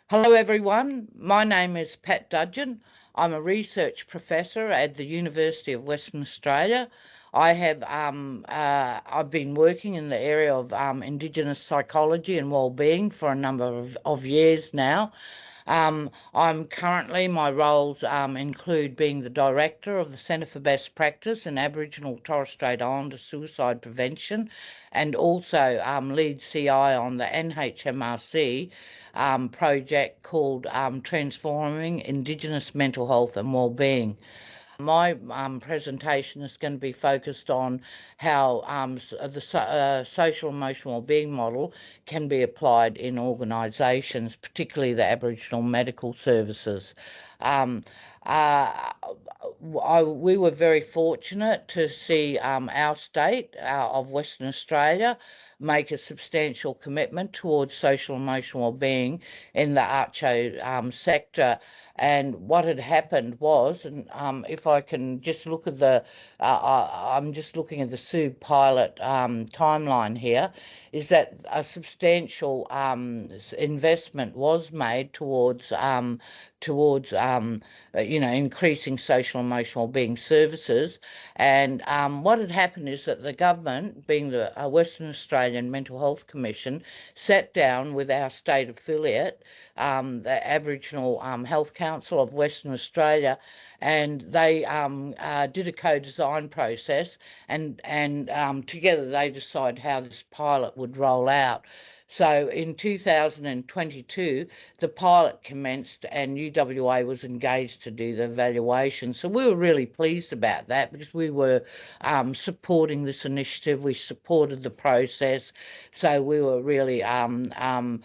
Hello everyone, my name is Pat Dudgeon. I'm a research professor at the University of Western Australia. I've been working in the area of Indigenous psychology and wellbeing for a number of years now. My roles include being the director of the Centre for Best Practice in Aboriginal Torres Strait Islander suicide prevention, and also lead CI on the NHMRC project called Transforming Indigenous Mental Health and Wellbeing. My presentation is going to be focused on how the social emotional wellbeing model can be applied in organisations, particularly the Aboriginal medical services. We were very fortunate to see our state of Western Australia make a substantial commitment towards social emotional wellbeing in the ACCHO sector. And what had happened was, and if I can just look at I'm just looking at the Sue pilot timeline here, is that a substantial investment was made towards increasing social emotional wellbeing services. And what had happened is that the government, being the Western Australian Mental Health Commission, sat down with our state affiliate, the Aboriginal Health Council of Western Australia, and they did a co-design process, and together they decided how this pilot would roll out. So in 2022, the pilot commenced and UWA was engaged to do the evaluation. So we were really pleased about that because we were supporting this initiative. We supported the process. So we were really proud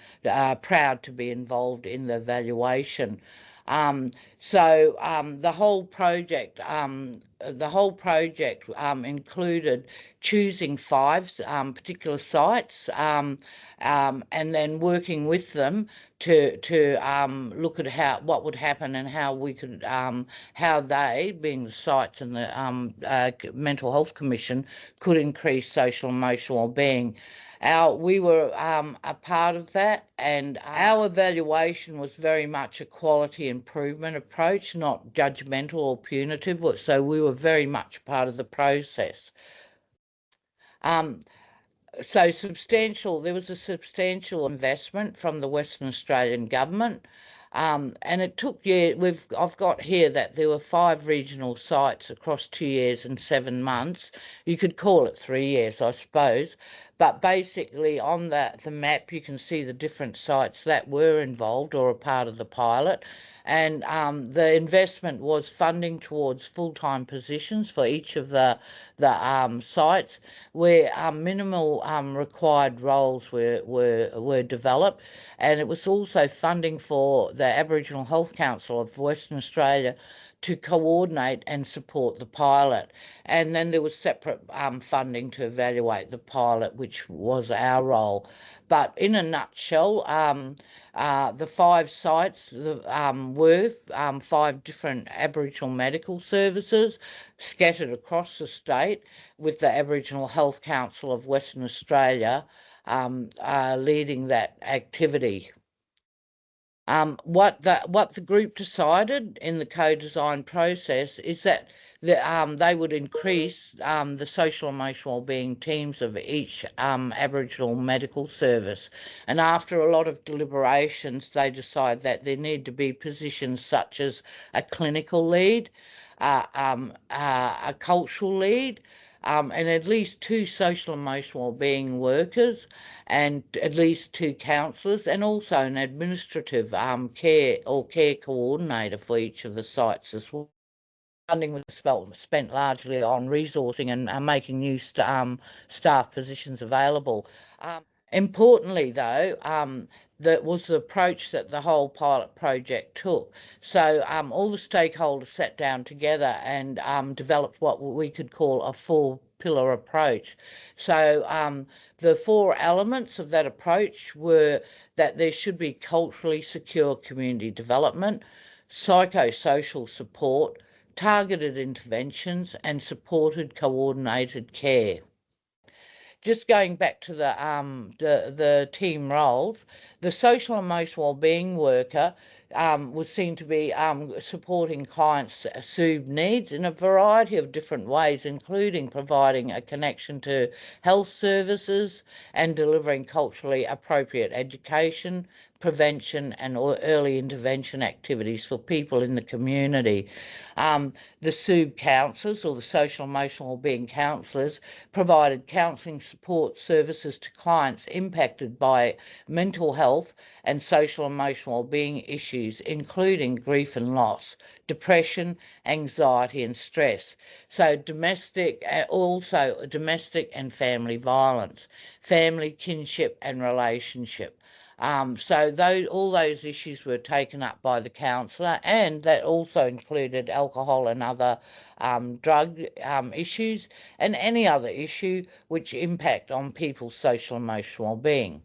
to be involved in the evaluation. The whole project included choosing 5 particular sites and then working with them to look at what would happen and how we could how they, being the sites and the Mental Health Commission, could increase social emotional wellbeing. We were a part of that, and our evaluation was very much a quality improvement approach, not judgmental or punitive. So we were very much part of the process. There was a substantial investment from the Western Australian government. And it took years. I've got here that there were 5 regional sites across 2 years and 7 months. You could call it 3 years, I suppose. But basically on the map, you can see the different sites that were involved or a part of the pilot. And the investment was funding towards full-time positions for each of the sites, where minimal required roles were developed, and it was also funding for the Aboriginal Health Council of Western Australia to coordinate and support the pilot. And then there was separate funding to evaluate the pilot, which was our role. But in a nutshell, the 5 sites were 5 different Aboriginal medical services scattered across the state, with the Aboriginal Health Council of Western Australia leading that activity. What the group decided in the co-design process is that they would increase the social emotional wellbeing teams of each Aboriginal medical service. And after a lot of deliberations, they decided that there need to be positions such as a clinical lead, a cultural lead, and at least 2 social emotional wellbeing workers, and at least 2 counsellors, and also an administrative care coordinator for each of the sites as well. Funding was spent largely on resourcing and making new staff positions available. Importantly, though, that was the approach that the whole pilot project took. So all the stakeholders sat down together and developed what we could call a 4-pillar approach. So the 4 elements of that approach were that there should be culturally secure community development, psychosocial support, targeted interventions, and supported coordinated care. just going back to the team roles, the social emotional wellbeing worker was seen to be supporting clients' SUB needs in a variety of different ways, including providing a connection to health services and delivering culturally appropriate education, prevention and early intervention activities for people in the community. The SUB counsellors, or the social emotional wellbeing counsellors, provided counselling support services to clients impacted by mental health and social emotional wellbeing issues, including grief and loss, depression, anxiety and stress. So also domestic and family violence, family, kinship and relationship. So all those issues were taken up by the counsellor, and that also included alcohol and other drug issues and any other issue which impact on people's social emotional well-being.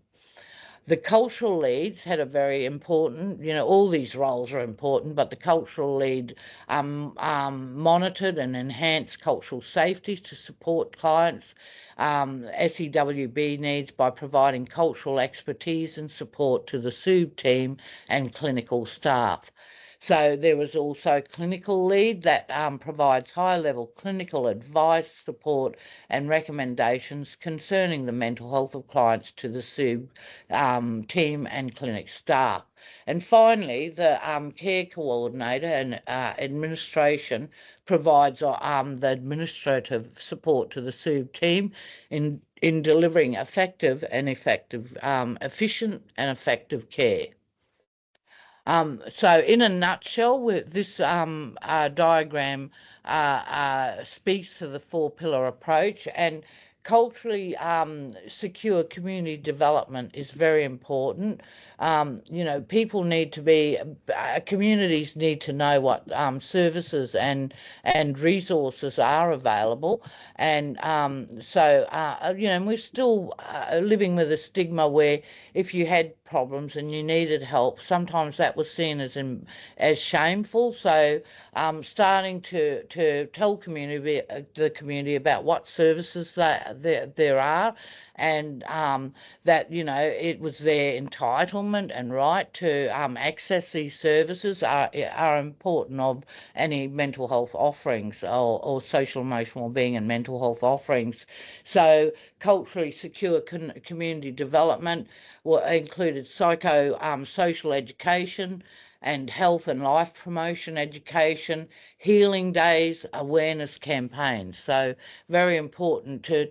The cultural leads had a very important, all these roles are important, but the cultural lead monitored and enhanced cultural safety to support clients' SEWB needs by providing cultural expertise and support to the SUB team and clinical staff. So there was also a clinical lead that provides high-level clinical advice, support and recommendations concerning the mental health of clients to the SUB team and clinic staff. And finally, the care coordinator and administration provides the administrative support to the SUB team in delivering efficient and effective care. So in a nutshell, this diagram speaks to the four-pillar approach, and culturally secure community development is very important. People need to be, communities need to know what services and resources are available, and we're still living with a stigma where if you had problems and you needed help, sometimes that was seen as shameful. So starting to tell the community about what services there are, and that it was their entitlement and right to access these services are important of any mental health offerings or social emotional wellbeing and mental health offerings. So culturally secure community development included social education and health and life promotion education, healing days, awareness campaigns. So very important to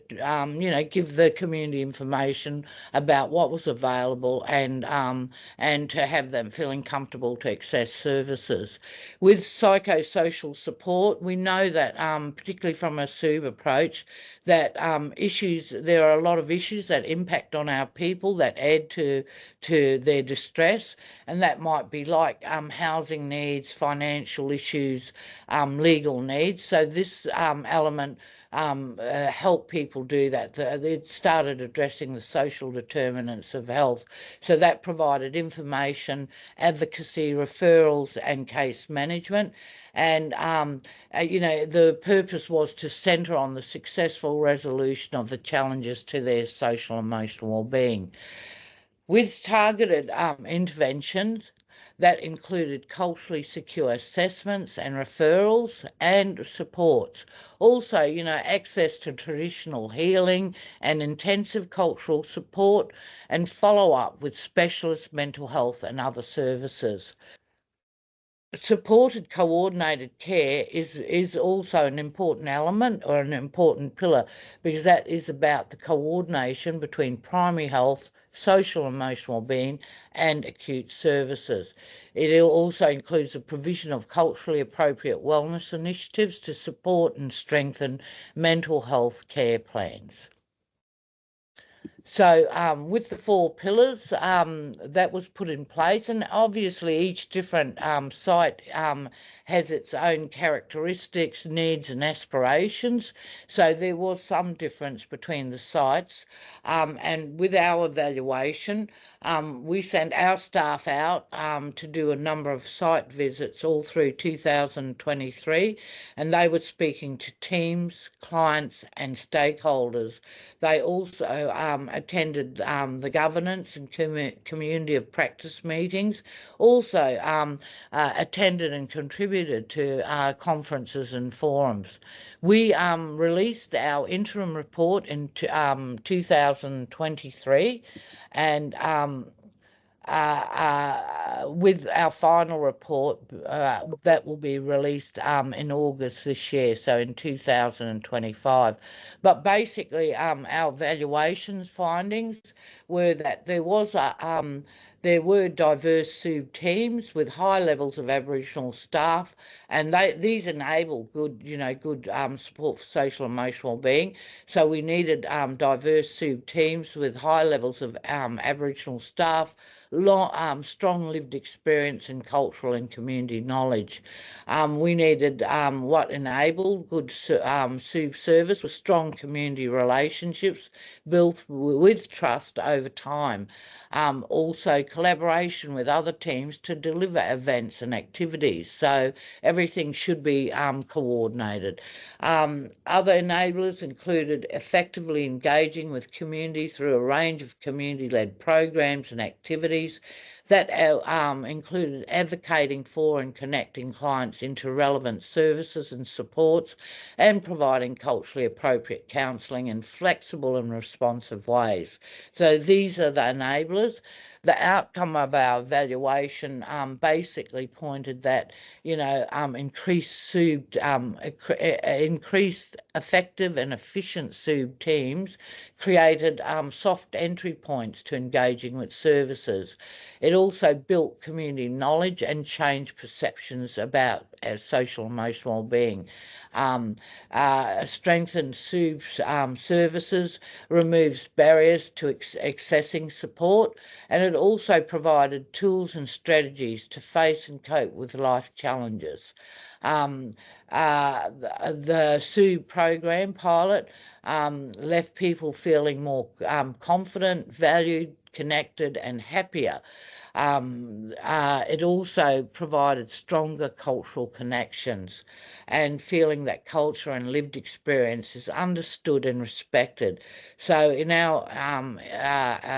give the community information about what was available and to have them feeling comfortable to access services. With psychosocial support, we know that particularly from a SUB approach, that there are a lot of issues that impact on our people that add to their distress, and that might be like housing needs, financial issues, legal needs. So this element helped people do that. It started addressing the social determinants of health. So that provided information, advocacy, referrals and case management. And, the purpose was to centre on the successful resolution of the challenges to their social and emotional wellbeing. With targeted interventions, that included culturally secure assessments and referrals and supports. Also, access to traditional healing and intensive cultural support and follow-up with specialist mental health and other services. Supported coordinated care is also an important element or an important pillar, because that is about the coordination between primary health, social and emotional wellbeing and acute services. It also includes the provision of culturally appropriate wellness initiatives to support and strengthen mental health care plans. So with the 4 pillars, that was put in place, and obviously each different site has its own characteristics, needs and aspirations. So there was some difference between the sites, and with our evaluation, we sent our staff out to do a number of site visits all through 2023, and they were speaking to teams, clients and stakeholders. They also attended the governance and community of practice meetings, also attended and contributed to conferences and forums. We released our interim report in 2023, and with our final report that will be released in August this year, so in 2025. But basically, our evaluations findings were that there were diverse SUB teams with high levels of Aboriginal staff, and these enable good support for social and emotional wellbeing. So we needed diverse SUB teams with high levels of Aboriginal staff, strong lived experience and cultural and community knowledge. We needed what enabled good SUB service with strong community relationships built with trust over time. Also collaboration with other teams to deliver events and activities. So everything should be coordinated. Other enablers included effectively engaging with community through a range of community-led programs and activities that included advocating for and connecting clients into relevant services and supports, and providing culturally appropriate counselling in flexible and responsive ways. So these are the enablers. The outcome of our evaluation basically pointed that, increased effective and efficient SUB teams created soft entry points to engaging with services. It also built community knowledge and changed perceptions about social and emotional wellbeing. Strengthened SUB services, removes barriers to accessing support, and it also provided tools and strategies to face and cope with life challenges. The SUB program pilot left people feeling more confident, valued, connected and happier. It also provided stronger cultural connections and feeling that culture and lived experience is understood and respected. So in our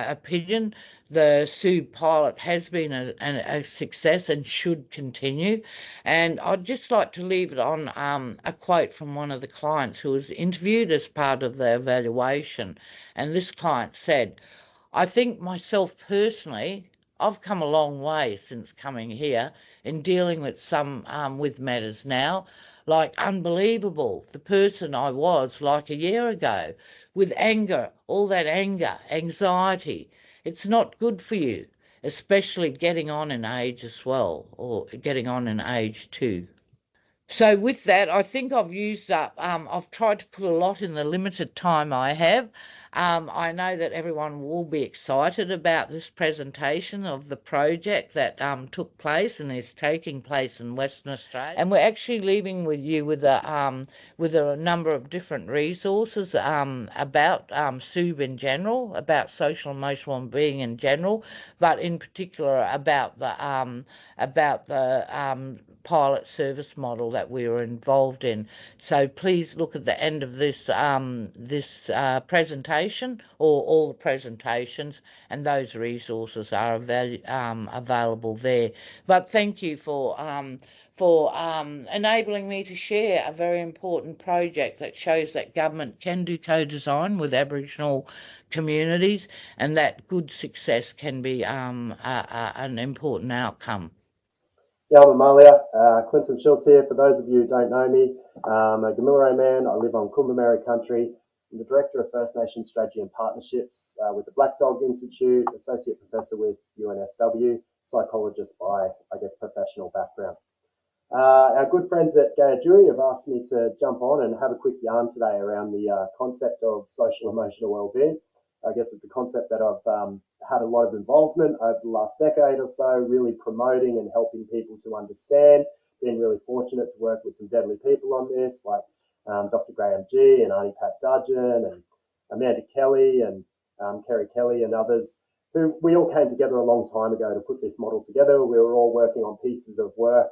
opinion, the SUB pilot has been a success and should continue. And I'd just like to leave it on a quote from one of the clients who was interviewed as part of the evaluation. And this client said, "I think myself personally, I've come a long way since coming here in dealing with some with matters now, like unbelievable, the person I was like a year ago, with anger, all that anger, anxiety. It's not good for you, especially getting on in age as well, or getting on in age too." So with that, I think I've used up, I've tried to put a lot in the limited time I have. I know that everyone will be excited about this presentation of the project that took place and is taking place in Western Australia. And we're actually leaving with you with a number of different resources about SUB in general, about social and emotional wellbeing in general, but in particular about the pilot service model that we were involved in. So please look at the end of this presentation, or all the presentations, and those resources are available there. But thank you for enabling me to share a very important project that shows that government can do co-design with Aboriginal communities, and that good success can be an important outcome. Yeah, Amalia, Clinton Schultz here. For those of you who don't know me, I'm a Gamilaraay man. I live on Kumba country. I'm the Director of First Nation Strategy and Partnerships with the Black Dog Institute, Associate Professor with UNSW, psychologist by, professional background. Our good friends at Gail have asked me to jump on and have a quick yarn today around the concept of social emotional wellbeing. I guess it's a concept that I've had a lot of involvement over the last decade or so, really promoting and helping people to understand. Been really fortunate to work with some deadly people on this, like Dr. Graham G and Auntie Pat Dudgeon and Amanda Kelly and Kerry Kelly and others, who we all came together a long time ago to put this model together. We were all working on pieces of work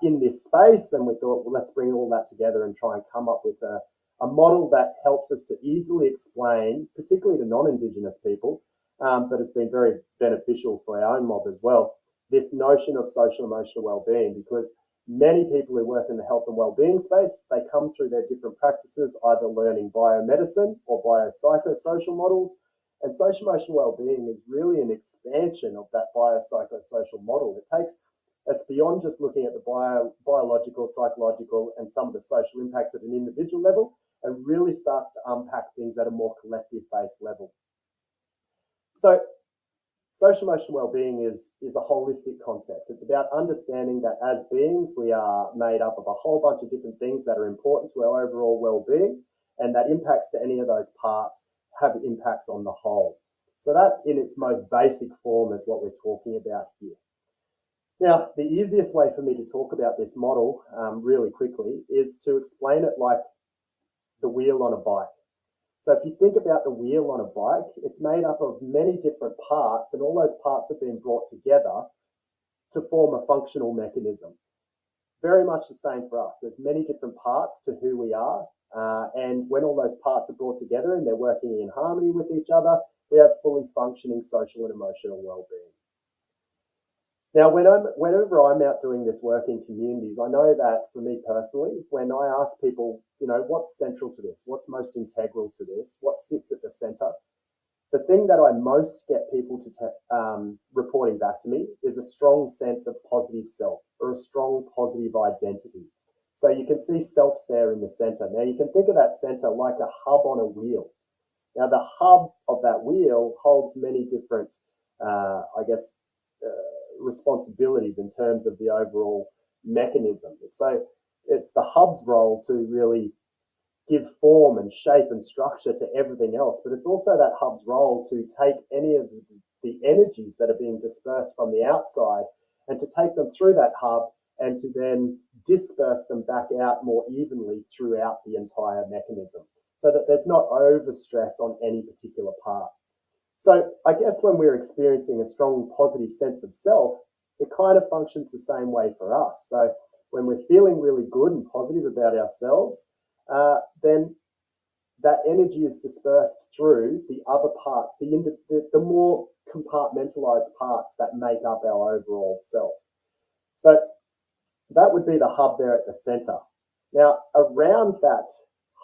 in this space, and we thought, well, let's bring all that together and try and come up with a model that helps us to easily explain, particularly to non-Indigenous people, but it's been very beneficial for our own mob as well, this notion of social emotional well-being, because many people who work in the health and well-being space, they come through their different practices, either learning biomedicine or biopsychosocial models. And social emotional well-being is really an expansion of that biopsychosocial model. It takes us beyond just looking at the biological, psychological, and some of the social impacts at an individual level, and really starts to unpack things at a more collective-based level. So social emotional well-being is a holistic concept. It's about understanding that as beings, we are made up of a whole bunch of different things that are important to our overall well-being, and that impacts to any of those parts have impacts on the whole. So that in its most basic form is what we're talking about here. Now, the easiest way for me to talk about this model really quickly is to explain it like the wheel on a bike. So if you think about the wheel on a bike, it's made up of many different parts, and all those parts have been brought together to form a functional mechanism. Very much the same for us. There's many different parts to who we are, and when all those parts are brought together and they're working in harmony with each other, we have fully functioning social and emotional well-being. Now, whenever I'm out doing this work in communities, I know that for me personally, when I ask people, what's central to this? What's most integral to this? What sits at the center? The thing that I most get people to reporting back to me is a strong sense of positive self, or a strong positive identity. So you can see selves there in the center. Now you can think of that center like a hub on a wheel. Now the hub of that wheel holds many different, responsibilities in terms of the overall mechanism. So it's the hub's role to really give form and shape and structure to everything else, but it's also that hub's role to take any of the energies that are being dispersed from the outside and to take them through that hub and to then disperse them back out more evenly throughout the entire mechanism, so that there's not overstress on any particular part. So I guess when we're experiencing a strong positive sense of self, it kind of functions the same way for us. So when we're feeling really good and positive about ourselves, then that energy is dispersed through the other parts, the more compartmentalized parts that make up our overall self. So that would be the hub there at the center. Now, around that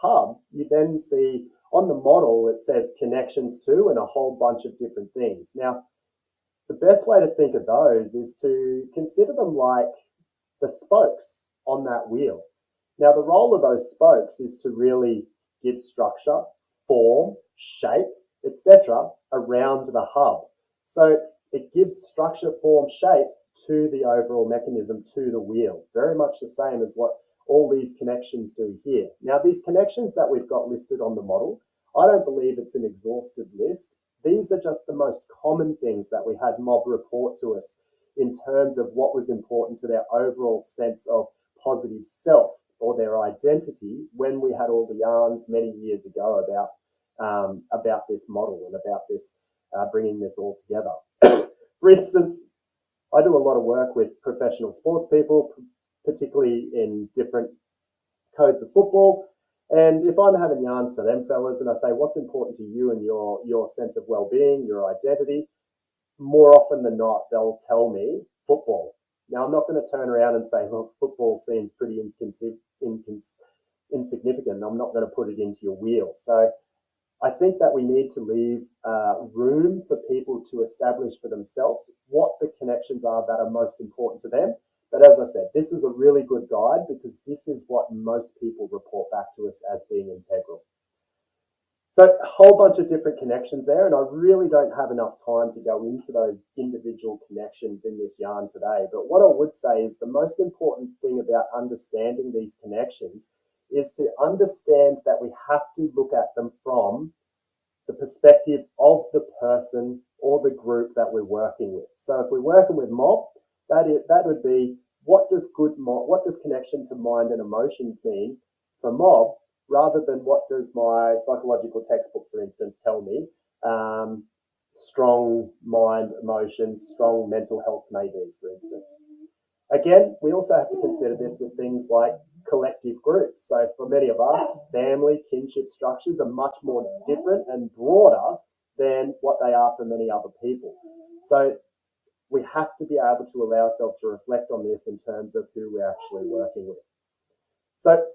hub, you then see on the model, it says connections to and a whole bunch of different things. Now, the best way to think of those is to consider them like the spokes on that wheel. Now, the role of those spokes is to really give structure, form, shape, etc. around the hub. So it gives structure, form, shape to the overall mechanism, to the wheel. Very much the same as what all these connections do here. Now, these connections that we've got listed on the model, I don't believe it's an exhaustive list. These are just the most common things that we had mob report to us in terms of what was important to their overall sense of positive self or their identity when we had all the yarns many years ago about this model and about this bringing this all together. For instance, I do a lot of work with professional sports people, particularly in different codes of football. And if I'm having yarns to them fellas and I say, what's important to you and your sense of well-being, your identity, more often than not, they'll tell me football. Now, I'm not going to turn around and say, look, football seems pretty insignificant. I'm not going to put it into your wheel. So I think that we need to leave room for people to establish for themselves what the connections are that are most important to them. But as I said, this is a really good guide because this is what most people report back to us as being integral. So a whole bunch of different connections there, and I really don't have enough time to go into those individual connections in this yarn today. But what I would say is the most important thing about understanding these connections is to understand that we have to look at them from the perspective of the person or the group that we're working with. So if we're working with mob, that would be, what does connection to mind and emotions mean for mob, rather than what does my psychological textbook, for instance, tell me strong mind, emotions, strong mental health may be, for instance. Again, we also have to consider this with things like collective groups. So for many of us, family, kinship structures are much more different and broader than what they are for many other people. So we have to be able to allow ourselves to reflect on this in terms of who we're actually working with. So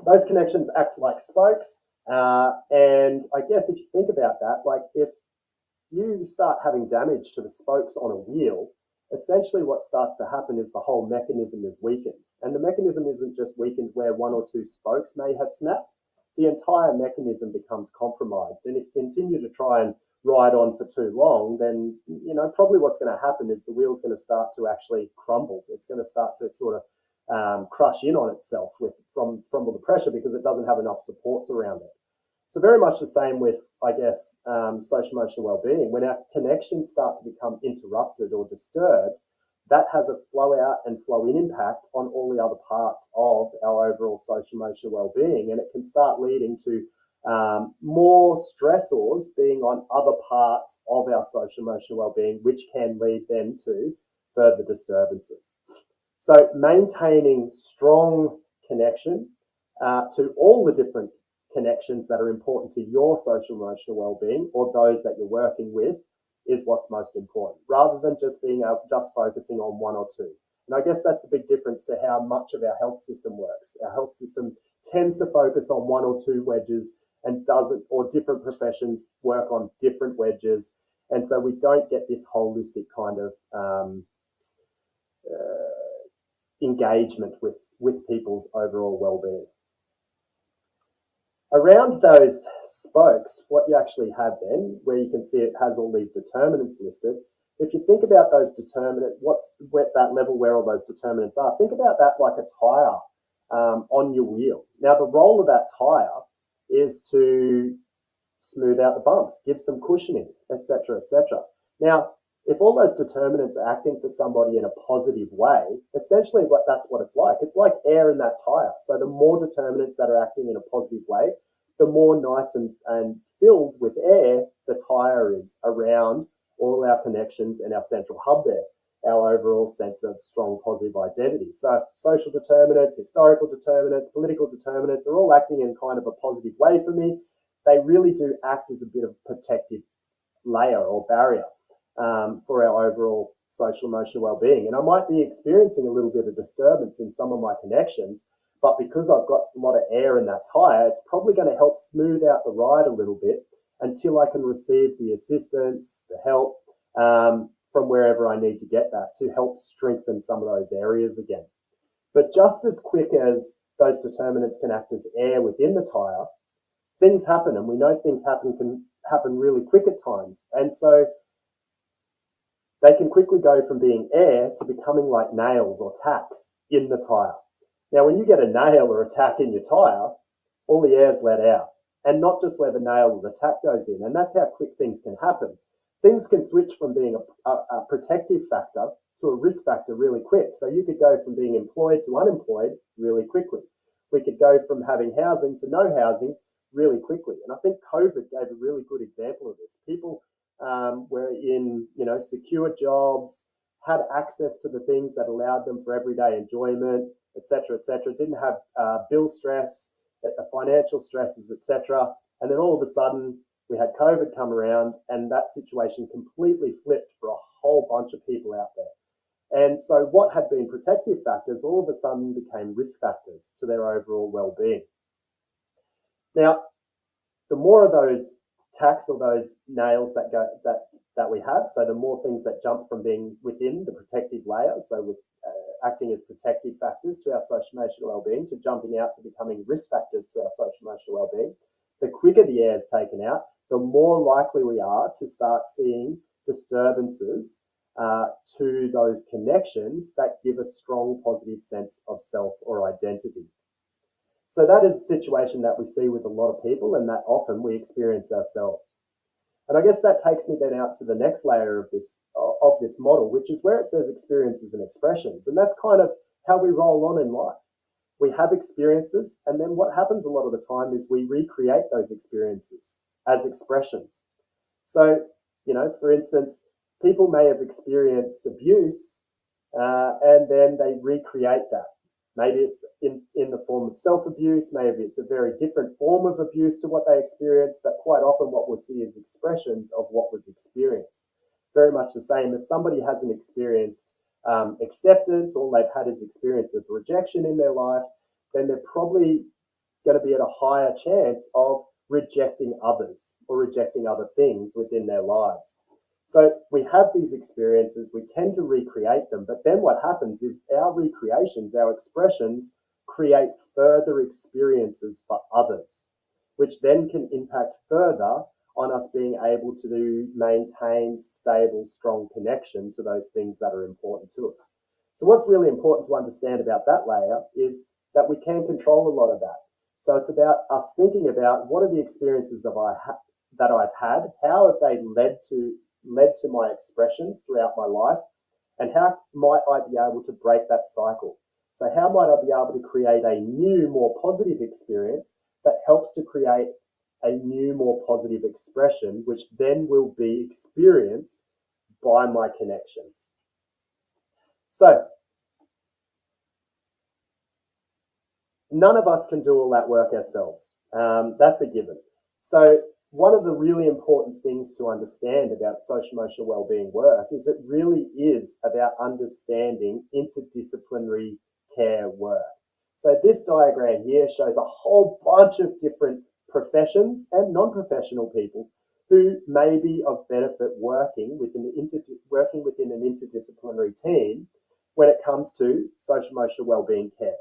those connections act like spokes. And I guess if you think about that, like if you start having damage to the spokes on a wheel, essentially what starts to happen is the whole mechanism is weakened. And the mechanism isn't just weakened where one or two spokes may have snapped. The entire mechanism becomes compromised. And if you continue to try and ride on for too long, then, you know, probably what's going to happen is the wheel's going to start to actually crumble. It's going to start to sort of crush in on itself from all the pressure, because it doesn't have enough supports around it. So very much the same with, I guess, social emotional well-being. When our connections start to become interrupted or disturbed, that has a flow out and flow in impact on all the other parts of our overall social emotional well-being. And it can start leading to more stressors being on other parts of our social emotional well-being, which can lead then to further disturbances. So maintaining strong connection to all the different connections that are important to your social emotional well-being, or those that you're working with, is what's most important, rather than just focusing on one or two. And I guess that's the big difference to how much of our health system works. Our health system tends to focus on one or two wedges, and or different professions work on different wedges. And so we don't get this holistic kind of engagement with people's overall well-being. Around those spokes, what you actually have then, where you can see it has all these determinants listed, if you think about those determinants, what's that level where all those determinants are, think about that like a tyre on your wheel. Now, the role of that tyre is to smooth out the bumps, give some cushioning, etc., etc. Now, if all those determinants are acting for somebody in a positive way, essentially that's what it's like. It's like air in that tyre. So the more determinants that are acting in a positive way, the more nice and filled with air the tyre is around all our connections and our central hub there, our overall sense of strong positive identity. So social determinants, historical determinants, political determinants are all acting in kind of a positive way for me. They really do act as a bit of protective layer or barrier for our overall social emotional well-being. And I might be experiencing a little bit of disturbance in some of my connections, but because I've got a lot of air in that tyre, it's probably going to help smooth out the ride a little bit until I can receive the assistance, the help from wherever I need to get that to help strengthen some of those areas again. But just as quick as those determinants can act as air within the tyre, things happen, and we know things can happen really quick at times. And so they can quickly go from being air to becoming like nails or tacks in the tyre. Now, when you get a nail or a tack in your tyre, all the air's let out, and not just where the nail or the tack goes in. And that's how quick things can happen. Things can switch from being a protective factor to a risk factor really quick. So you could go from being employed to unemployed really quickly. We could go from having housing to no housing really quickly. And I think COVID gave a really good example of this. People were in, secure jobs, had access to the things that allowed them for everyday enjoyment, etc., etc. Didn't have bill stress, financial stresses, etc. And then all of a sudden, we had COVID come around, and that situation completely flipped for a whole bunch of people out there. And so what had been protective factors all of a sudden became risk factors to their overall well-being. Now, the more of those tacks or those nails that we have, so the more things that jump from being within the protective layer, so with acting as protective factors to our social emotional well-being, to jumping out to becoming risk factors to our social emotional well-being, the quicker the air is taken out, the more likely we are to start seeing disturbances to those connections that give a strong positive sense of self or identity. So that is a situation that we see with a lot of people, and that often we experience ourselves. And I guess that takes me then out to the next layer of this model, which is where it says experiences and expressions. And that's kind of how we roll on in life. We have experiences, and then what happens a lot of the time is we recreate those experiences as expressions. So, for instance, people may have experienced abuse and then they recreate that. Maybe it's in the form of self-abuse, maybe it's a very different form of abuse to what they experienced, but quite often what we'll see is expressions of what was experienced. Very much the same. If somebody hasn't experienced acceptance, all they've had is experience of rejection in their life, then they're probably going to be at a higher chance of rejecting others or rejecting other things within their lives. So we have these experiences, we tend to recreate them, but then what happens is our recreations, our expressions, create further experiences for others, which then can impact further on us being able to maintain stable, strong connection to those things that are important to us. So what's really important to understand about that layer is that we can control a lot of that. So it's about us thinking about what are the experiences that I've had, how have they led to my expressions throughout my life, and how might I be able to break that cycle? So how might I be able to create a new, more positive experience that helps to create a new, more positive expression, which then will be experienced by my connections. So none of us can do all that work ourselves. That's a given. So one of the really important things to understand about social-emotional wellbeing work is it really is about understanding interdisciplinary care work. So this diagram here shows a whole bunch of different professions and non-professional people who may be of benefit working within an interdisciplinary team when it comes to social-emotional wellbeing care.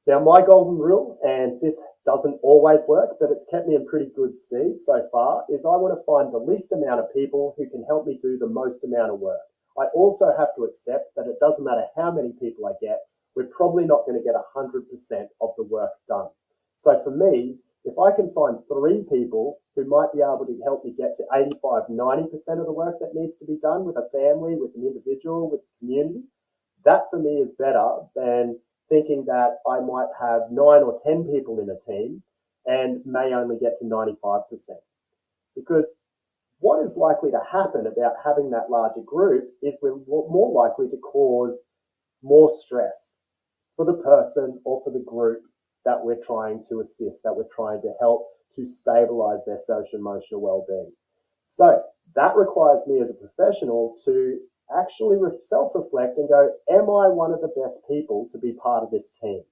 Now, my golden rule, and this doesn't always work, but it's kept me in pretty good stead so far, is I want to find the least amount of people who can help me do the most amount of work. I also have to accept that it doesn't matter how many people I get, we're probably not going to get 100% of the work done. So for me, if I can find 3 people who might be able to help me get to 85, 90% of the work that needs to be done with a family, with an individual, with the community, that for me is better than thinking that I might have 9 or 10 people in a team and may only get to 95%. Because what is likely to happen about having that larger group is we're more likely to cause more stress for the person or for the group that we're trying to assist, that we're trying to help to stabilize their social emotional well-being. So that requires me as a professional to actually self-reflect and go, am I one of the best people to be part of this team?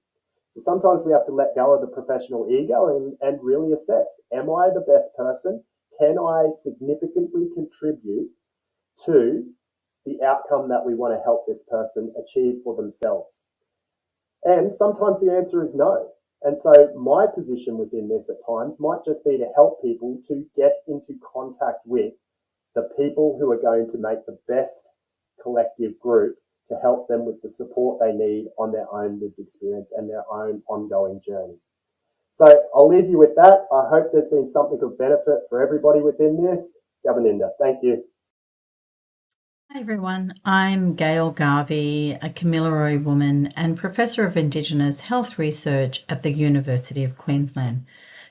So sometimes we have to let go of the professional ego and really assess, am I the best person? Can I significantly contribute to the outcome that we want to help this person achieve for themselves? And sometimes the answer is no. And so my position within this at times might just be to help people to get into contact with the people who are going to make the best collective group to help them with the support they need on their own lived experience and their own ongoing journey. So I'll leave you with that. I hope there's been something of benefit for everybody within this. Govinda, thank you. Hi everyone, I'm Gail Garvey, a Kamilaroi woman and Professor of Indigenous Health Research at the University of Queensland.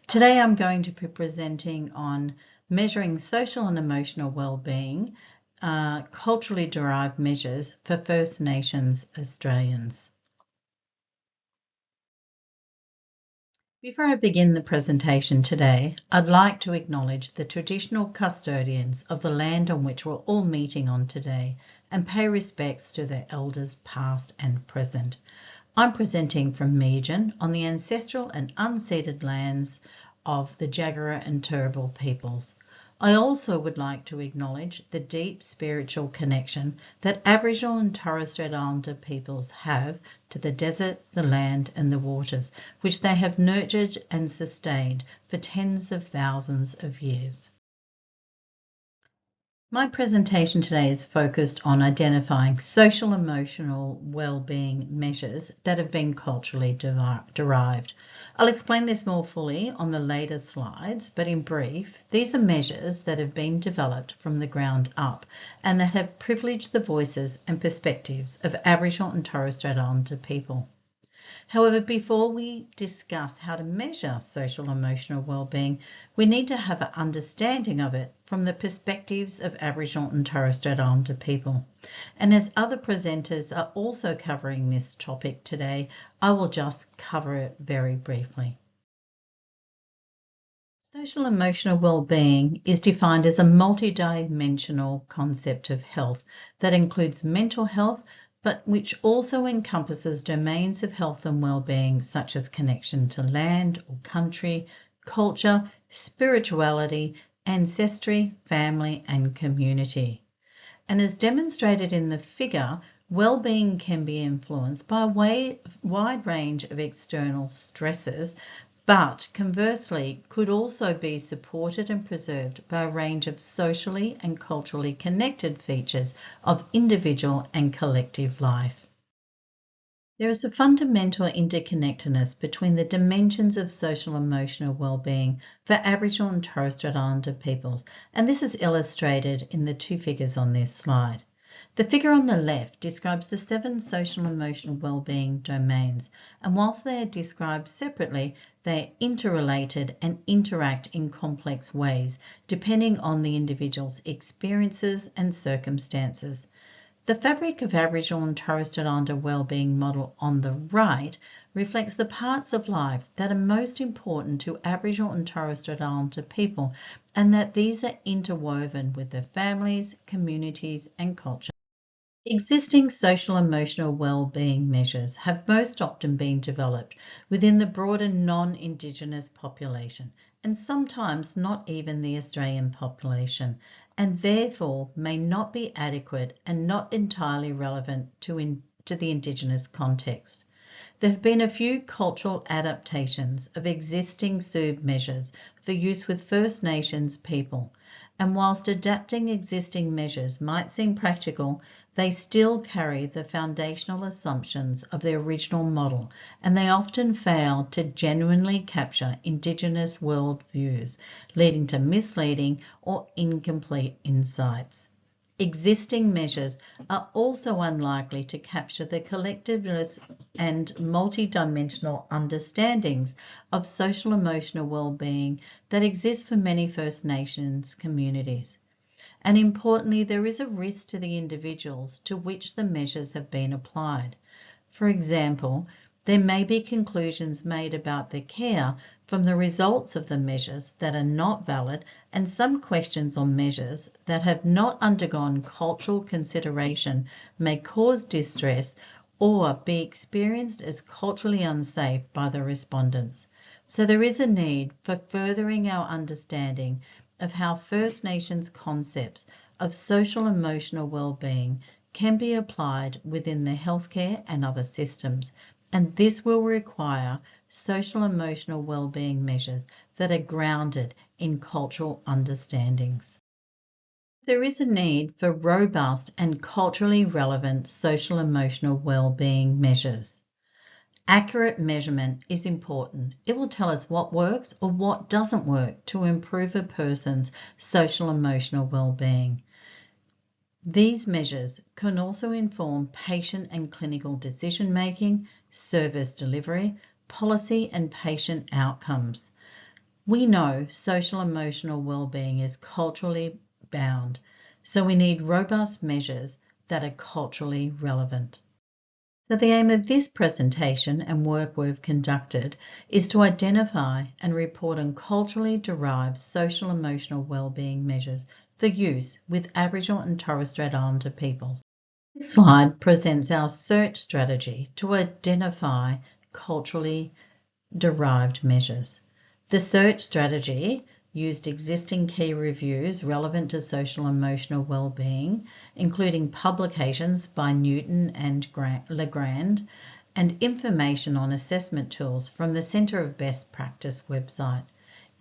Today I'm going to be presenting on measuring social and emotional well-being, culturally derived measures for First Nations Australians. Before I begin the presentation today, I'd like to acknowledge the traditional custodians of the land on which we're all meeting on today and pay respects to their elders past and present. I'm presenting from Meanjin on the ancestral and unceded lands of the Jagera and Turrbal peoples. I also would like to acknowledge the deep spiritual connection that Aboriginal and Torres Strait Islander peoples have to the desert, the land and the waters, which they have nurtured and sustained for tens of thousands of years. My presentation today is focused on identifying social emotional well-being measures that have been culturally derived. I'll explain this more fully on the later slides, but in brief, these are measures that have been developed from the ground up and that have privileged the voices and perspectives of Aboriginal and Torres Strait Islander people. However, before we discuss how to measure social and emotional wellbeing, we need to have an understanding of it from the perspectives of Aboriginal and Torres Strait Islander people. And as other presenters are also covering this topic today, I will just cover it very briefly. Social emotional well-being is defined as a multidimensional concept of health that includes mental health, but which also encompasses domains of health and well-being such as connection to land or country, culture, spirituality, ancestry, family, and community. And as demonstrated in the figure, well-being can be influenced by a wide range of external stresses, but conversely could also be supported and preserved by a range of socially and culturally connected features of individual and collective life. There is a fundamental interconnectedness between the dimensions of social emotional well-being for Aboriginal and Torres Strait Islander peoples, and this is illustrated in the two figures on this slide. The figure on the left describes the 7 social and emotional well-being domains, and whilst they are described separately, they are interrelated and interact in complex ways, depending on the individual's experiences and circumstances. The fabric of Aboriginal and Torres Strait Islander wellbeing model on the right reflects the parts of life that are most important to Aboriginal and Torres Strait Islander people, and that these are interwoven with their families, communities, and culture. Existing social emotional well-being measures have most often been developed within the broader non-Indigenous population, and sometimes not even the Australian population, and therefore may not be adequate and not entirely relevant to the Indigenous context. There have been a few cultural adaptations of existing SUB measures for use with First Nations people, and whilst adapting existing measures might seem practical, they still carry the foundational assumptions of the original model, and they often fail to genuinely capture Indigenous worldviews, leading to misleading or incomplete insights. Existing measures are also unlikely to capture the collectiveness and multidimensional understandings of social emotional well-being that exist for many First Nations communities. And importantly, there is a risk to the individuals to which the measures have been applied. For example, there may be conclusions made about the care from the results of the measures that are not valid, and some questions on measures that have not undergone cultural consideration may cause distress or be experienced as culturally unsafe by the respondents. So there is a need for furthering our understanding of how First Nations concepts of social emotional well-being can be applied within the healthcare and other systems, and this will require social emotional well-being measures that are grounded in cultural understandings. There is a need for robust and culturally relevant social emotional well-being measures. Accurate measurement is important. It will tell us what works or what doesn't work to improve a person's social emotional well-being. These measures can also inform patient and clinical decision-making, service delivery, policy and patient outcomes. We know social emotional well-being is culturally bound, so we need robust measures that are culturally relevant. So the aim of this presentation and work we've conducted is to identify and report on culturally derived social emotional wellbeing measures for use with Aboriginal and Torres Strait Islander peoples. This slide presents our search strategy to identify culturally derived measures. The search strategy used existing key reviews relevant to social emotional well-being, including publications by Newton and Legrand, and information on assessment tools from the Centre of Best Practice website.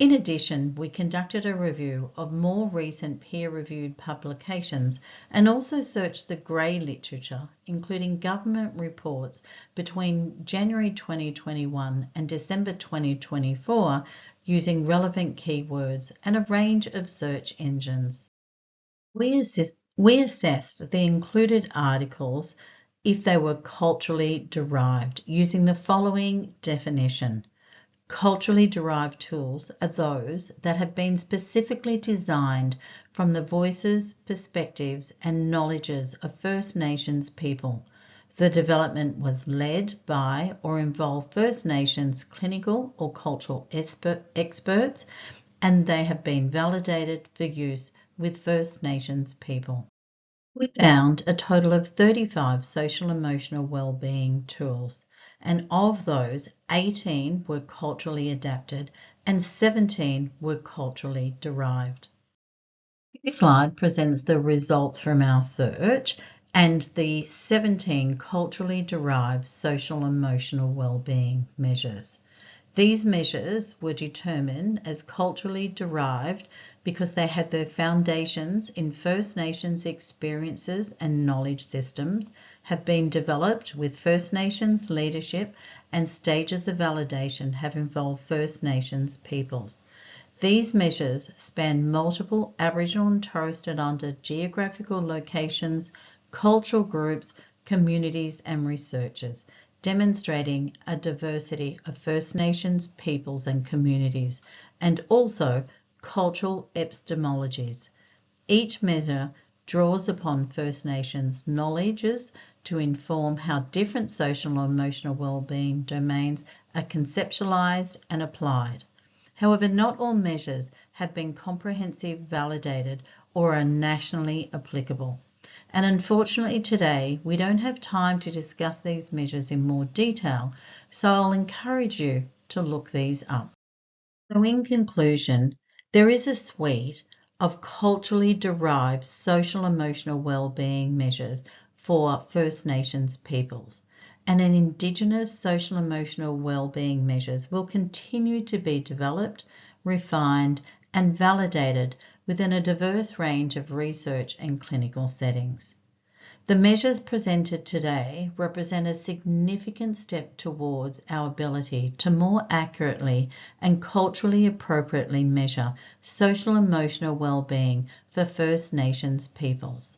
In addition, we conducted a review of more recent peer-reviewed publications and also searched the grey literature, including government reports between January 2021 and December 2024, using relevant keywords and a range of search engines. We assessed the included articles if they were culturally derived, using the following definition. Culturally derived tools are those that have been specifically designed from the voices, perspectives, and knowledges of First Nations people. The development was led by or involved First Nations clinical or cultural experts, and they have been validated for use with First Nations people. We found a total of 35 social emotional wellbeing tools, and of those, 18 were culturally adapted and 17 were culturally derived. This slide presents the results from our search and the 17 culturally derived social emotional wellbeing measures. These measures were determined as culturally derived because they had their foundations in First Nations experiences and knowledge systems, have been developed with First Nations leadership, and stages of validation have involved First Nations peoples. These measures span multiple Aboriginal and Torres Strait Islander geographical locations, cultural groups, communities and researchers, demonstrating a diversity of First Nations peoples and communities, and also cultural epistemologies. Each measure draws upon First Nations knowledges to inform how different social and emotional wellbeing domains are conceptualized and applied. However, not all measures have been comprehensively validated or are nationally applicable. And unfortunately today, we don't have time to discuss these measures in more detail, so I'll encourage you to look these up. So in conclusion, there is a suite of culturally derived social emotional wellbeing measures for First Nations peoples, and an Indigenous social emotional wellbeing measures will continue to be developed, refined and validated within a diverse range of research and clinical settings. The measures presented today represent a significant step towards our ability to more accurately and culturally appropriately measure social emotional well-being for First Nations peoples.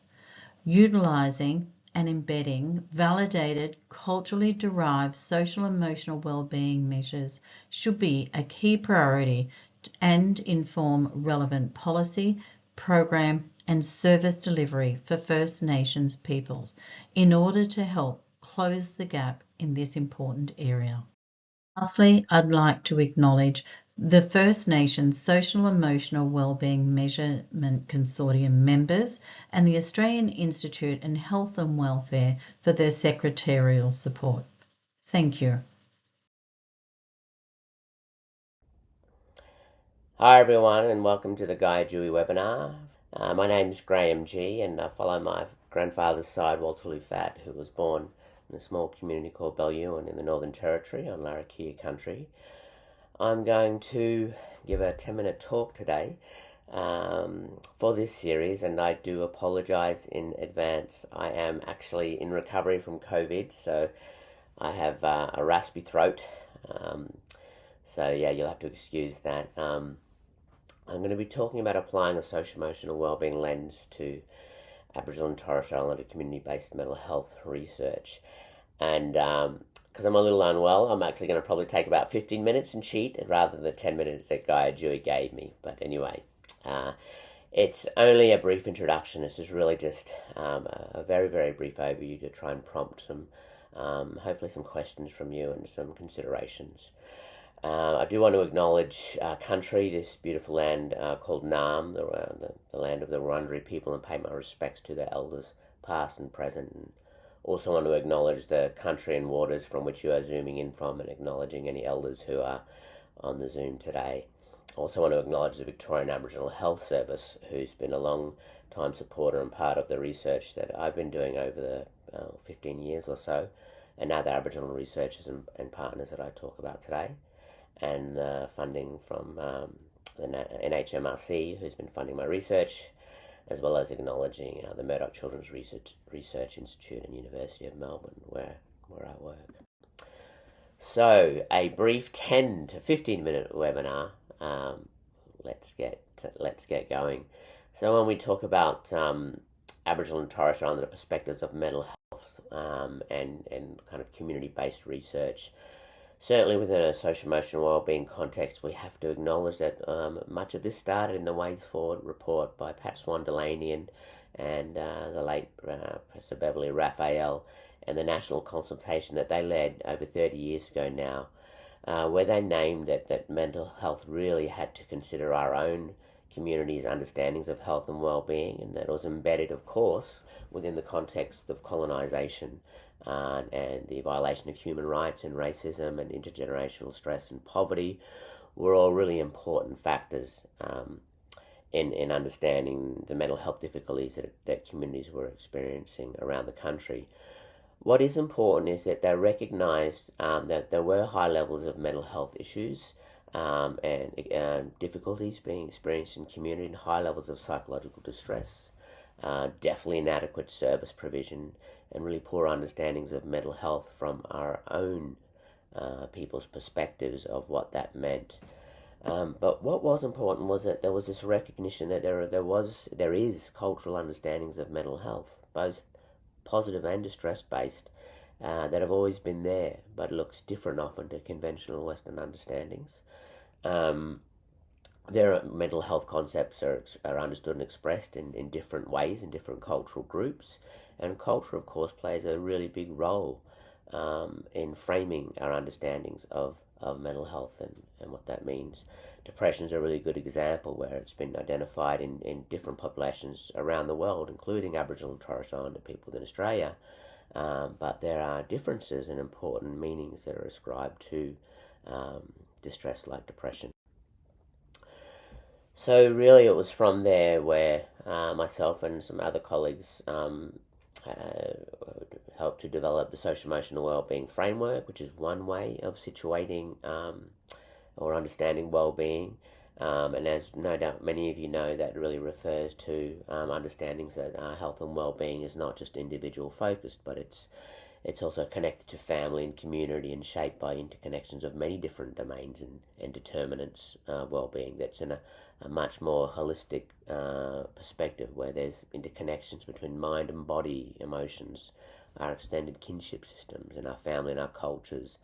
Utilising and embedding validated, culturally derived social emotional well-being measures should be a key priority and inform relevant policy, program and service delivery for First Nations peoples in order to help close the gap in this important area. Lastly, I'd like to acknowledge the First Nations Social Emotional Wellbeing Measurement Consortium members and the Australian Institute in Health and Welfare for their secretarial support. Thank you. Hi everyone and welcome to the Guy Dewey webinar. My name is Graham G and I follow my grandfather's side, Walter Lufat, who was born in a small community called Bellewen in the Northern Territory on Larrakia country. I'm going to give a 10-minute talk today for this series, and I do apologise in advance. I am actually in recovery from COVID, so I have a raspy throat. So yeah, you'll have to excuse that. I'm going to be talking about applying a social-emotional wellbeing lens to Aboriginal and Torres Strait Islander community-based mental health research. And because I'm a little unwell, I'm actually going to probably take about 15 minutes and cheat rather than the 10 minutes that Guy Dewey gave me. But anyway, it's only a brief introduction. This is really just a very, very brief overview to try and prompt some, hopefully some questions from you and some considerations. I do want to acknowledge country, this beautiful land called Nam, the land of the Wurundjeri people, and pay my respects to their elders, past and present. And also want to acknowledge the country and waters from which you are zooming in from, and acknowledging any elders who are on the Zoom today. Also want to acknowledge the Victorian Aboriginal Health Service, who's been a long time supporter and part of the research that I've been doing over the 15 years or so, and other Aboriginal researchers and partners that I talk about today. And funding from the NHMRC, who's been funding my research, as well as acknowledging the Murdoch Children's Research Institute and University of Melbourne, where I work. So, a brief 10 to 15 minute webinar. Let's get going. So, when we talk about Aboriginal and Torres Strait Islander perspectives of mental health and kind of community-based research, certainly within a social-emotional wellbeing context, we have to acknowledge that much of this started in the Ways Forward report by Pat Swan-Delaney and the late Professor Beverly Raphael, and the national consultation that they led over 30 years ago now, where they named that mental health really had to consider our own community's understandings of health and well-being, and that was embedded, of course, within the context of colonisation and the violation of human rights and racism and intergenerational stress and poverty were all really important factors in understanding the mental health difficulties that communities were experiencing around the country. What is important is that they recognised that there were high levels of mental health issues and difficulties being experienced in community, and high levels of psychological distress, definitely inadequate service provision, and really poor understandings of mental health from our own people's perspectives of what that meant. But what was important was that there was this recognition that there is cultural understandings of mental health, both positive and distress-based, that have always been there, but looks different often to conventional Western understandings. Their mental health concepts are understood and expressed in different ways in different cultural groups, and culture, of course, plays a really big role in framing our understandings of mental health and what that means. Depression is a really good example where it's been identified in different populations around the world, including Aboriginal and Torres Strait Islander people in Australia, but there are differences and important meanings that are ascribed to distress like depression. So really it was from there where myself and some other colleagues helped to develop the social emotional wellbeing framework, which is one way of situating or understanding wellbeing. And as no doubt many of you know, that really refers to understandings that health and wellbeing is not just individual focused, but it's also connected to family and community and shaped by interconnections of many different domains and determinants of wellbeing. That's in a much more holistic perspective, where there's interconnections between mind and body, emotions, our extended kinship systems, and our family and our cultures,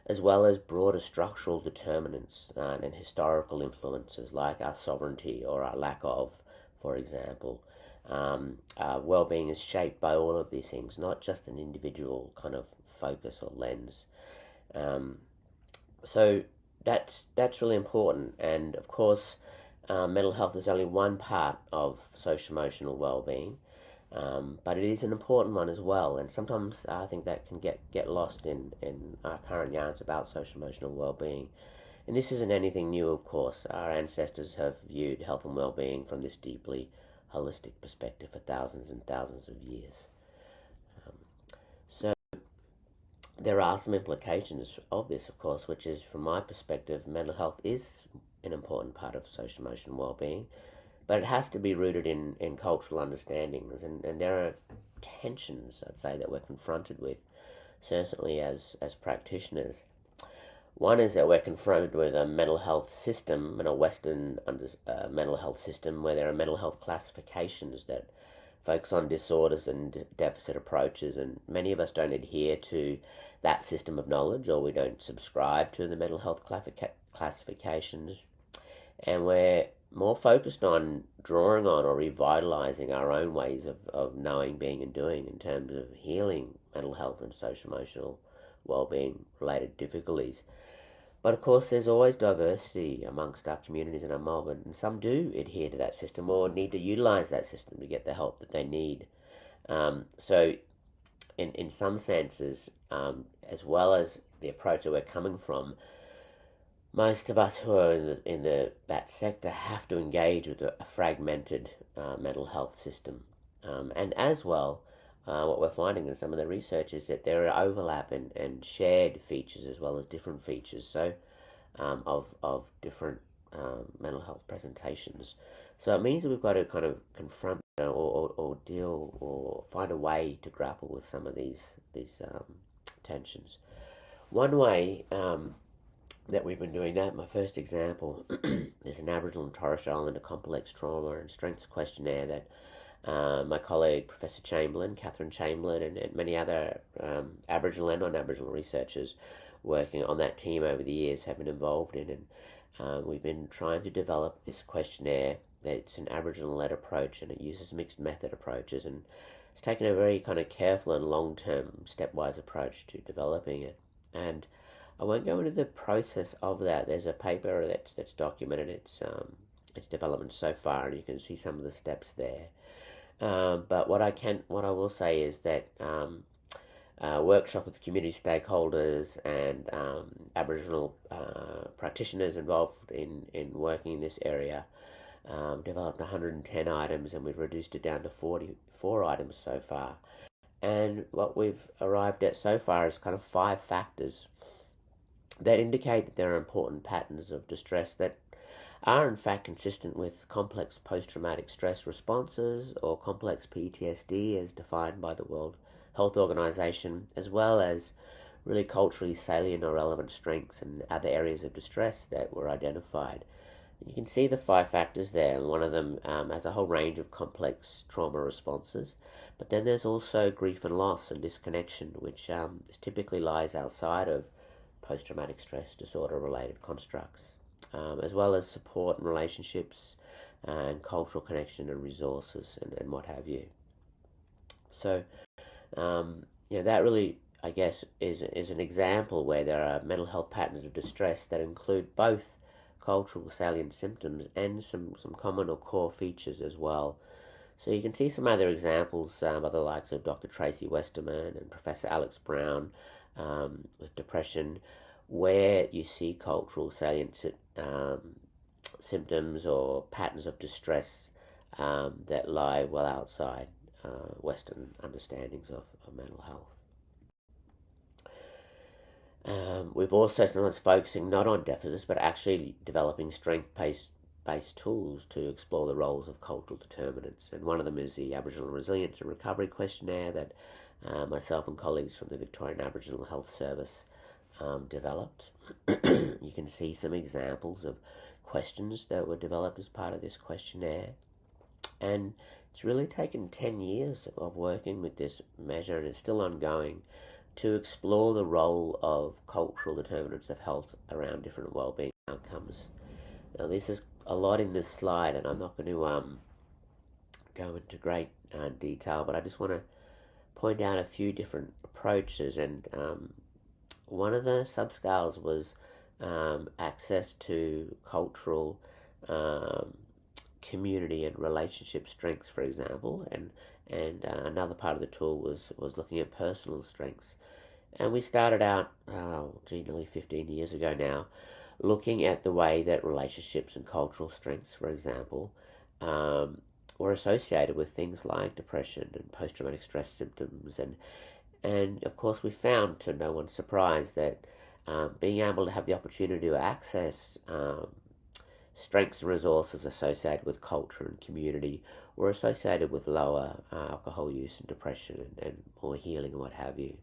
as well as broader structural determinants and historical influences like our sovereignty or our lack of, for example. Well-being is shaped by all of these things, not just an individual kind of focus or lens. So that's really important. And of course, mental health is only one part of social-emotional well-being, but it is an important one as well. And sometimes I think that can get lost in our current yarns about social-emotional well-being. And this isn't anything new, of course. Our ancestors have viewed health and well-being from this deeply holistic perspective for thousands and thousands of years. So there are some implications of this, of course, which is, from my perspective, mental health is an important part of social emotional well-being, but it has to be rooted in cultural understandings, and there are tensions, I'd say, that we're confronted with, certainly as practitioners. One is that we're confronted with a mental health system, and a Western mental health system, where there are mental health classifications that focus on disorders and deficit approaches, and many of us don't adhere to that system of knowledge, or we don't subscribe to the mental health classifications, and we're more focused on drawing on or revitalizing our own ways of knowing, being, and doing in terms of healing mental health and social emotional well-being related difficulties. But of course, there's always diversity amongst our communities in our Melbourne, and some do adhere to that system or need to utilize that system to get the help that they need. So in some senses, as well as the approach that we're coming from, most of us who are in that sector have to engage with a fragmented mental health system. And as well, what we're finding in some of the research is that there are overlap and shared features as well as different features. So of different mental health presentations. So it means that we've got to kind of confront or deal or find a way to grapple with some of these tensions. One way that we've been doing that, my first example, is an Aboriginal and Torres Strait Islander complex trauma and strengths questionnaire that my colleague Professor Catherine Chamberlain, and many other Aboriginal and non-Aboriginal researchers working on that team over the years have been involved in. And we've been trying to develop this questionnaire. It's an Aboriginal-led approach, and it uses mixed method approaches, and it's taken a very kind of careful and long-term stepwise approach to developing it. And I won't go into the process of that. There's a paper that's documented its development so far, and you can see some of the steps there. But what I will say is that workshop with community stakeholders and Aboriginal practitioners involved in working in this area developed 110 items, and we've reduced it down to 44 items so far. And what we've arrived at so far is kind of 5 factors that indicate that there are important patterns of distress that are in fact consistent with complex post-traumatic stress responses or complex PTSD as defined by the World Health Organization, as well as really culturally salient or relevant strengths and other areas of distress that were identified. You can see the 5 factors there, and one of them has a whole range of complex trauma responses. But then there's also grief and loss and disconnection, which typically lies outside of post-traumatic stress disorder related constructs, as well as support and relationships and cultural connection and resources and what have you. So that really, I guess, is an example where there are mental health patterns of distress that include both cultural salient symptoms and some common or core features as well. So you can see some other examples by the likes of Dr. Tracy Westerman and Professor Alex Brown with depression, where you see cultural salient symptoms or patterns of distress that lie well outside Western understandings of mental health. We've also sometimes focusing not on deficits, but actually developing strength-based tools to explore the roles of cultural determinants. And one of them is the Aboriginal Resilience and Recovery Questionnaire that myself and colleagues from the Victorian Aboriginal Health Service developed. You can see some examples of questions that were developed as part of this questionnaire. And it's really taken 10 years of working with this measure, and it's still ongoing, to explore the role of cultural determinants of health around different wellbeing outcomes. Now, this is a lot in this slide, and I'm not going to go into great detail, but I just want to point out a few different approaches. And one of the subscales was access to cultural community and relationship strengths, for example, and another part of the tool was looking at personal strengths. And we started out, nearly 15 years ago now, looking at the way that relationships and cultural strengths, for example, were associated with things like depression and post-traumatic stress symptoms. And of course, we found, to no one's surprise, that being able to have the opportunity to access strengths and resources associated with culture and community were associated with lower alcohol use and depression and more healing and what have you.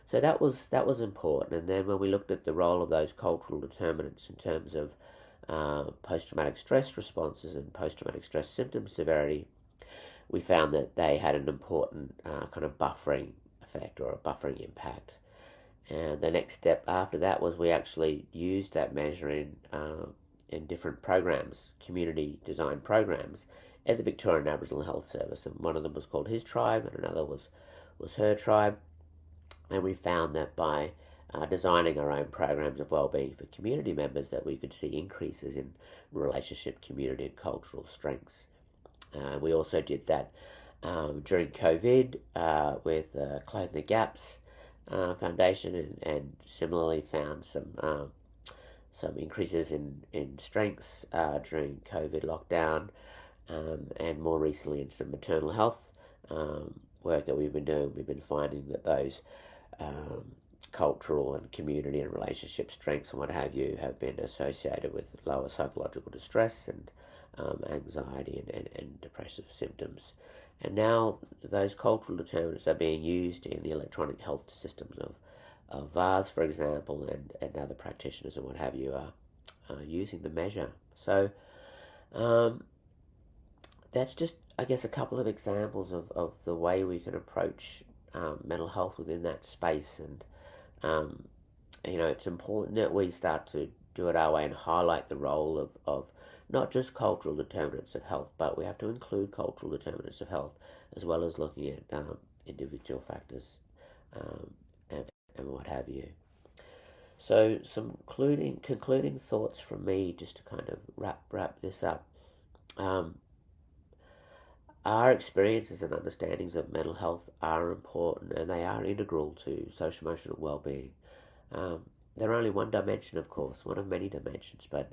So that was important. And then when we looked at the role of those cultural determinants in terms of post-traumatic stress responses and post-traumatic stress symptom severity, we found that they had an important kind of buffering effect or a buffering impact. And the next step after that was we actually used that measure in different programs, community design programs, at the Victorian Aboriginal Health Service. And one of them was called His Tribe, and another was Her Tribe. And we found that by designing our own programs of wellbeing for community members, that we could see increases in relationship, community, and cultural strengths. We also did that during COVID with Closing the Gaps Foundation, and similarly found some increases in strengths during COVID lockdown, and more recently in some maternal health work that we've been doing. We've been finding that those cultural and community and relationship strengths and what have you have been associated with lower psychological distress and anxiety and depressive symptoms. And now those cultural determinants are being used in the electronic health systems of VARS, for example, and other practitioners and what have you are using the measure. So that's just, I guess, a couple of examples of the way we can approach mental health within that space. And it's important that we start to do it our way and highlight the role of not just cultural determinants of health, but we have to include cultural determinants of health as well as looking at individual factors and what have you. So some concluding thoughts from me, just to kind of wrap this up. Our experiences and understandings of mental health are important, and they are integral to social emotional well-being. They're only one dimension, of course, one of many dimensions, but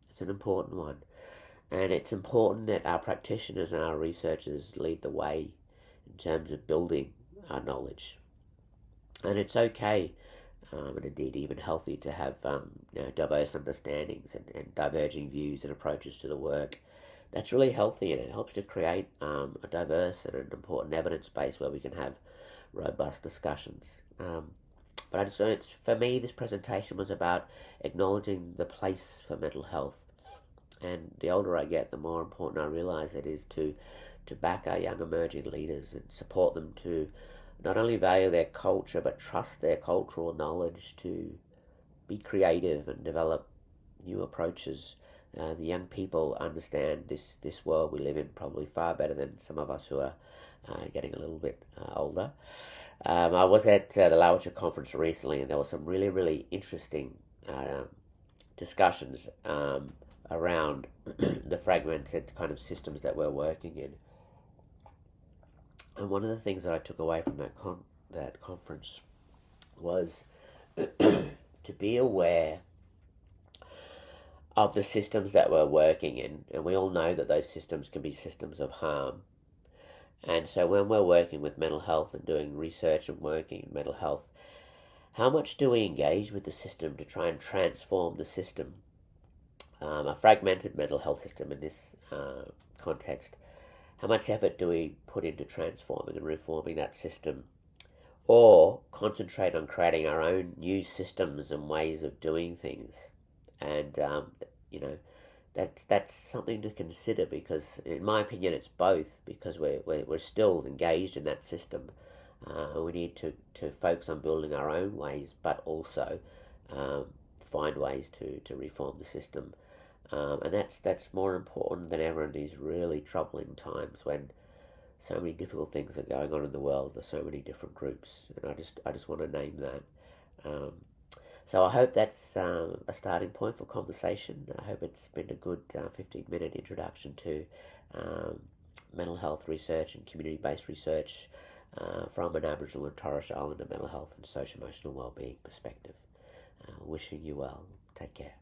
it's an important one. And it's important that our practitioners and our researchers lead the way in terms of building our knowledge. And it's okay, and indeed even healthy, to have diverse understandings and diverging views and approaches to the work. That's really healthy, and it helps to create a diverse and an important evidence base where we can have robust discussions. But for me, this presentation was about acknowledging the place for mental health. And the older I get, the more important I realise it is to back our young emerging leaders and support them to not only value their culture, but trust their cultural knowledge to be creative and develop new approaches. The young people understand this world we live in probably far better than some of us who are getting a little bit older. I was at the Lowitja conference recently, and there were some really, really interesting discussions around the fragmented kind of systems that we're working in. And one of the things that I took away from that conference was to be aware of the systems that we're working in. And we all know that those systems can be systems of harm. And so when we're working with mental health and doing research and working in mental health, how much do we engage with the system to try and transform the system? A fragmented mental health system in this context, how much effort do we put into transforming and reforming that system? Or concentrate on creating our own new systems and ways of doing things? And, that's something to consider, because in my opinion it's both, because we're still engaged in that system. We need to focus on building our own ways, but also find ways to reform the system. And that's more important than ever in these really troubling times when so many difficult things are going on in the world for so many different groups. And I just want to name that. So I hope that's a starting point for conversation. I hope it's been a good 15-minute introduction to mental health research and community-based research from an Aboriginal and Torres Strait Islander mental health and social emotional wellbeing perspective. Wishing you well. Take care.